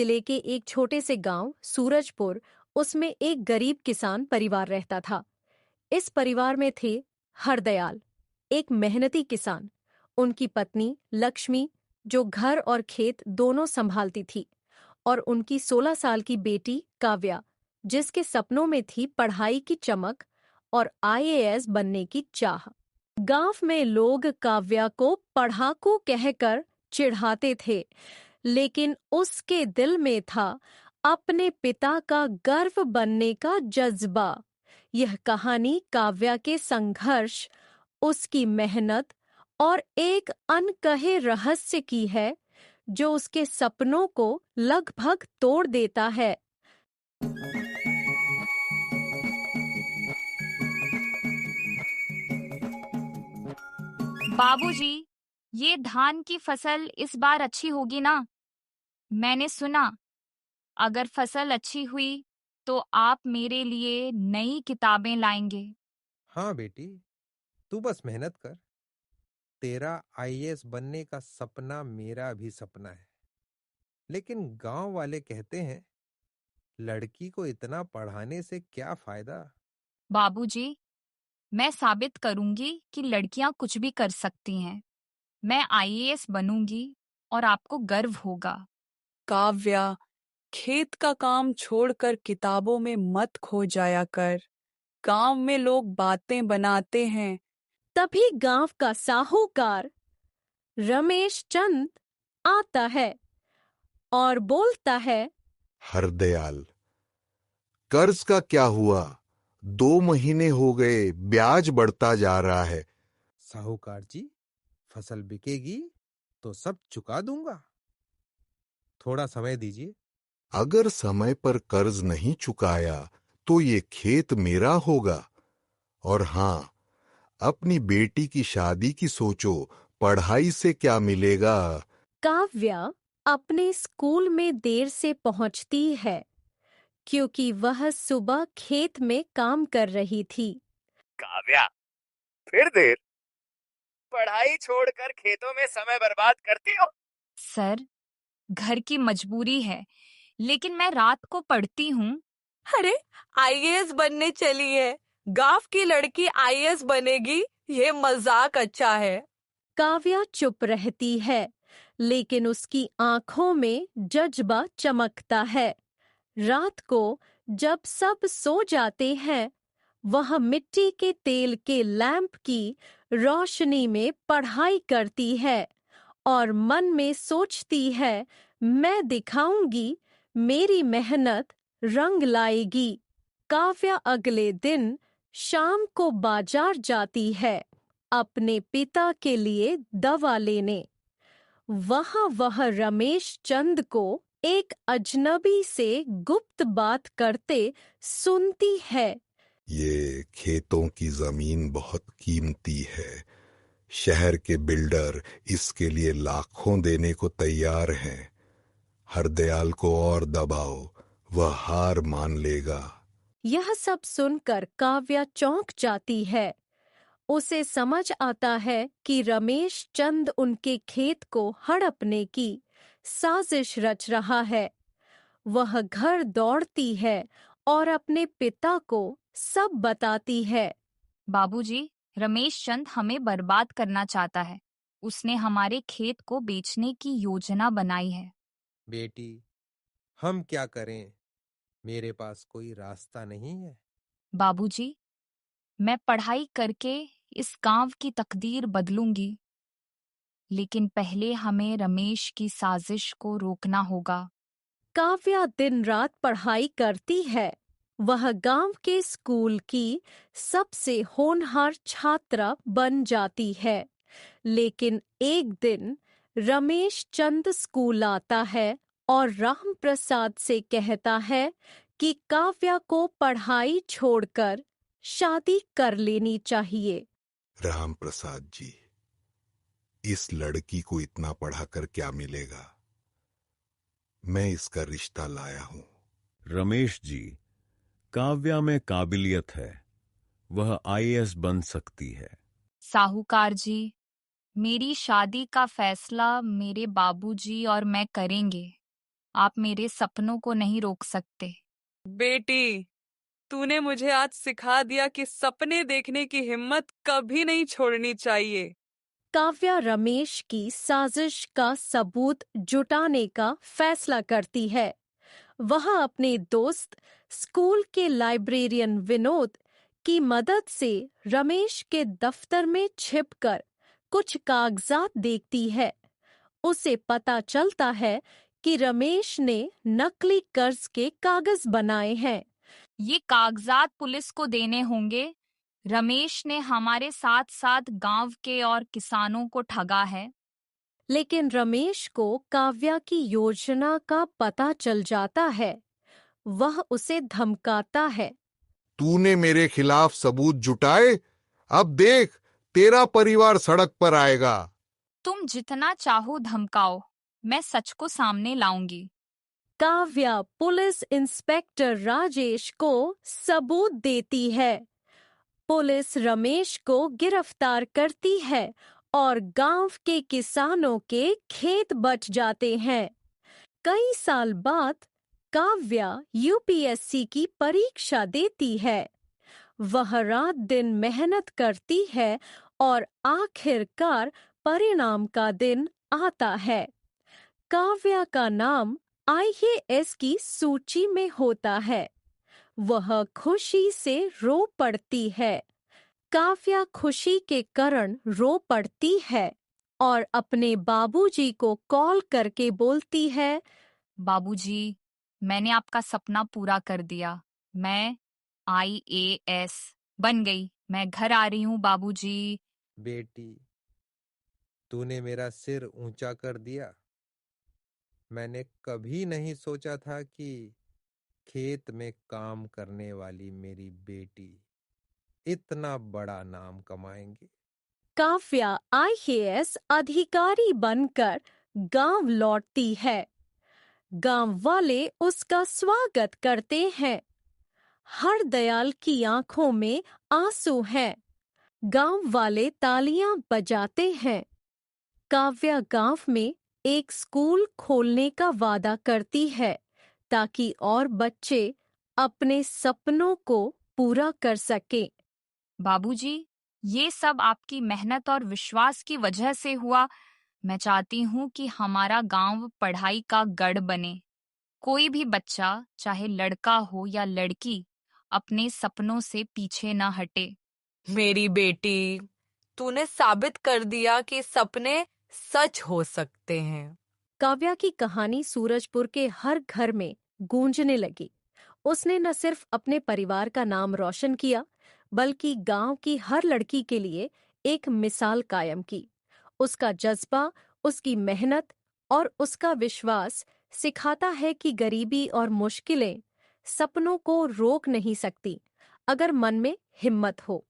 जिले के एक छोटे से गांव सूरजपुर, उसमें एक गरीब किसान परिवार रहता था। इस परिवार में थे हरदयाल, एक मेहनती किसान, उनकी पत्नी लक्ष्मी, जो घर और खेत दोनों संभालती थी, और उनकी 16 साल की बेटी काव्या, जिसके सपनों में थी पढ़ाई की चमक और आईएएस बनने की चाह। गांव में लोग काव्या को पढ़ाकू कहकर चिढ़ाते थे, लेकिन उसके दिल में था अपने पिता का गर्व बनने का जज्बा। यह कहानी काव्या के संघर्ष, उसकी मेहनत और एक अनकहे रहस्य की है, जो उसके सपनों को लगभग तोड़ देता है। बाबूजी, ये धान की फसल इस बार अच्छी होगी ना? मैंने सुना, अगर फसल अच्छी हुई तो आप मेरे लिए नई किताबें लाएंगे। हाँ बेटी, तू बस मेहनत कर। तेरा आईएएस बनने का सपना मेरा भी सपना है। लेकिन गांव वाले कहते हैं, लड़की को इतना पढ़ाने से क्या फायदा। बाबूजी, मैं साबित करूंगी कि लड़कियां कुछ भी कर सकती हैं। मैं आईएएस बनूंगी और आपको गर्व होगा। काव्या, खेत का काम छोड़कर किताबों में मत खो जाया कर। गांव में लोग बातें बनाते हैं। तभी गांव का साहूकार रमेश चंद आता है और बोलता है, हरदयाल, कर्ज का क्या हुआ? 2 महीने हो गए, ब्याज बढ़ता जा रहा है। साहूकार जी, फसल बिकेगी तो सब चुका दूंगा। थोड़ा समय दीजिए। अगर समय पर कर्ज नहीं चुकाया तो ये खेत मेरा होगा। और हाँ, अपनी बेटी की शादी की सोचो, पढ़ाई से क्या मिलेगा। काव्या अपने स्कूल में देर से पहुंचती है, क्योंकि वह सुबह खेत में काम कर रही थी। काव्या, फिर देर? पढ़ाई छोड़कर खेतों में समय बर्बाद करती हो? सर, घर की मजबूरी है, लेकिन मैं रात को पढ़ती हूँ। अरे, आईएएस बनने चली है। गांव की लड़की आईएएस बनेगी, ये मजाक अच्छा है। काव्या चुप रहती है, लेकिन उसकी आंखों में जज्बा चमकता है। रात को जब सब सो जाते हैं, वह मिट्टी के तेल के लैंप की रोशनी में पढ़ाई करती है और मन में सोचती है, मैं दिखाऊंगी, मेरी मेहनत रंग लाएगी। काव्या अगले दिन शाम को बाजार जाती है, अपने पिता के लिए दवा लेने। वहां वह रमेश चंद को एक अजनबी से गुप्त बात करते सुनती है। ये खेतों की जमीन बहुत कीमती है। शहर के बिल्डर इसके लिए लाखों देने को तैयार हैं। हरदयाल को और दबाओ, वह हार मान लेगा। यह सब सुनकर काव्या चौंक जाती है। उसे समझ आता है कि रमेश चंद उनके खेत को हड़पने की साजिश रच रहा है। वह घर दौड़ती है और अपने पिता को सब बताती है। बाबूजी, रमेश चंद हमें बर्बाद करना चाहता है। उसने हमारे खेत को बेचने की योजना बनाई है। बेटी, हम क्या करें? मेरे पास कोई रास्ता नहीं है। बाबूजी, मैं पढ़ाई करके इस गांव की तकदीर बदलूंगी, लेकिन पहले हमें रमेश की साजिश को रोकना होगा। काव्या दिन रात पढ़ाई करती है। वह गांव के स्कूल की सबसे होनहार छात्रा बन जाती है। लेकिन एक दिन रमेश चंद स्कूल आता है और राम प्रसाद से कहता है कि काव्या को पढ़ाई छोड़कर शादी कर लेनी चाहिए। राम प्रसाद जी, इस लड़की को इतना पढ़ाकर क्या मिलेगा? मैं इसका रिश्ता लाया हूं। रमेश जी, काव्या में काबिलियत है, वह आईएएस बन सकती है। साहूकार जी, मेरी शादी का फैसला मेरे बाबूजी और मैं करेंगे। आप मेरे सपनों को नहीं रोक सकते। बेटी, तूने मुझे आज सिखा दिया कि सपने देखने की हिम्मत कभी नहीं छोड़नी चाहिए। काव्या रमेश की साजिश का सबूत जुटाने का फैसला करती है। वह अपने दोस्त स्कूल के लाइब्रेरियन विनोद की मदद से रमेश के दफ्तर में छिपकर कुछ कागजात देखती है। उसे पता चलता है कि रमेश ने नकली कर्ज के कागज बनाए हैं। ये कागजात पुलिस को देने होंगे। रमेश ने हमारे साथ साथ गांव के और किसानों को ठगा है। लेकिन रमेश को काव्या की योजना का पता चल जाता है। वह उसे धमकाता है। तूने मेरे खिलाफ सबूत जुटाए, अब देख तेरा परिवार सड़क पर आएगा। तुम जितना चाहो धमकाओ, मैं सच को सामने लाऊंगी। काव्या पुलिस इंस्पेक्टर राजेश को सबूत देती है। पुलिस रमेश को गिरफ्तार करती है और गांव के किसानों के खेत बच जाते हैं। कई साल बाद काव्या यूपीएससी की परीक्षा देती है। वह रात दिन मेहनत करती है और आखिरकार परिणाम का दिन आता है। काव्या का नाम आईएएस की सूची में होता है। वह खुशी से रो पड़ती है। काव्या खुशी के कारण रो पड़ती है और अपने बाबूजी को कॉल करके बोलती है, बाबूजी, मैंने आपका सपना पूरा कर दिया। मैं आईएएस बन गई। मैं घर आ रही हूँ बाबूजी। बेटी, तूने मेरा सिर ऊंचा कर दिया। मैंने कभी नहीं सोचा था कि खेत में काम करने वाली मेरी बेटी इतना बड़ा नाम कमाएंगे। काव्या आईएएस अधिकारी बनकर गांव लौटती है। गांव वाले उसका स्वागत करते हैं। हरदयाल की आंखों में आंसू हैं। गांव वाले तालियां बजाते हैं। काव्या गांव में एक स्कूल खोलने का वादा करती है ताकि और बच्चे अपने सपनों को पूरा कर सकें। बाबूजी, ये सब आपकी मेहनत और विश्वास की वजह से हुआ। मैं चाहती हूँ कि हमारा गांव पढ़ाई का गढ़ बने। कोई भी बच्चा, चाहे लड़का हो या लड़की, अपने सपनों से पीछे न हटे। मेरी बेटी, तूने साबित कर दिया कि सपने सच हो सकते हैं। काव्या की कहानी सूरजपुर के हर घर में गूंजने लगी। उसने न सिर्फ अपने परिवार का नाम रोशन किया, बल्कि गांव की हर लड़की के लिए एक मिसाल कायम की। उसका जज्बा, उसकी मेहनत और उसका विश्वास सिखाता है कि गरीबी और मुश्किलें सपनों को रोक नहीं सकती, अगर मन में हिम्मत हो।